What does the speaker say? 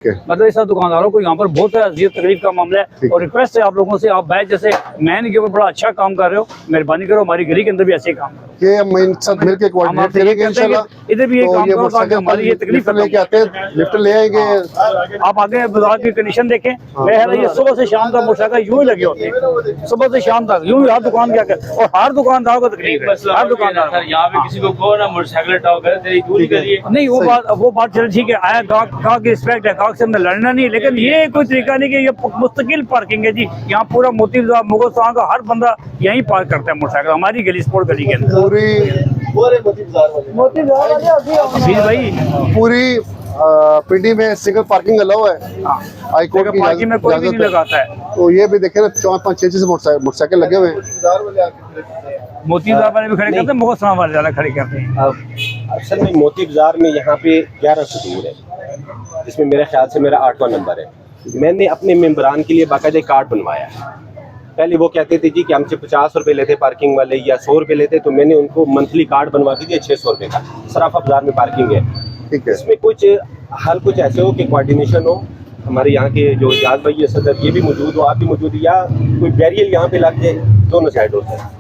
मतलब इस दुकानदारों को यहाँ पर बहुत अजीब तकलीफ का मामला है और रिक्वेस्ट है आप लोगों से, आप बैच जैसे मैन के ऊपर बड़ा अच्छा काम कर रहे हो, मेहरबानी करो हमारी गली के अंदर भी ऐसे ही काम करो। कि हम इनके साथ मिलकर कोऑर्डिनेट करेंगे इंशाल्लाह। इधर भी ये काम करो ताकि हमारी ये तकलीफ लेके आते हैं, लिफ्ट ले आएंगे। आप आगे बाजार की कंडीशन देखें, ये सुबह से शाम तक मोटरसाइकिल यूं ही लगे होते हैं, सुबह से शाम तक यूं ही हर दुकान क्या कर, और हर दुकानदार को तकलीफ है, हर दुकानदार। यहाँ पे किसी को कहो ना मोटरसाइकिल हटाओ करे तेरी क्यों नहीं करिए। नहीं वो बात चल ठीक है, आया गाँव की रिस्पेक्ट है, गाँव से अंदर लड़ना नहीं, लेकिन ये कोई तरीका नहीं कि ये मुस्तकिल पार्किंग है जी। यहाँ पूरा मोती बाजार मुगल सराय का हर बंदा यहीं पार्क करता है मोटरसाइकिल, हमारी गली स्पोर्ट गली के अंदर पूरी पिंडी में सिंगल पार्किंग अलाउ है। हाई कोर्ट की पार्किंग में कोई भी नहीं लगाता है। तो ये भी देखे ना 4-5-6 मोटरसाइकिल लगे हुए हैं। मोती बाजार वाले भी खड़े करते हैं, मुगल सराय वाले ज्यादा खड़े करते हैं। असल में मोती बाजार में यहाँ पे 11 सुकून है, जिसमें मेरे ख्याल से मेरा 8वां नंबर है। मैंने अपने मेंबरान के लिए बाकायदा कार्ड बनवाया है। पहले वो कहते थे जी कि हमसे 50 रुपए लेते पार्किंग वाले या 100 रुपए लेते, तो मैंने उनको मंथली कार्ड बनवा के दिया 600 रुपए का। सराफा बाजार में पार्किंग है, ठीक है। इसमें कुछ हल कुछ ऐसे हो कि कोऑर्डिनेशन हो, हमारे यहाँ के जो इजाज भाई है सदर ये भी मौजूद हो, आप भी मौजूद, या कोई बैरियर यहाँ पे लग जाए दोनों साइडों से।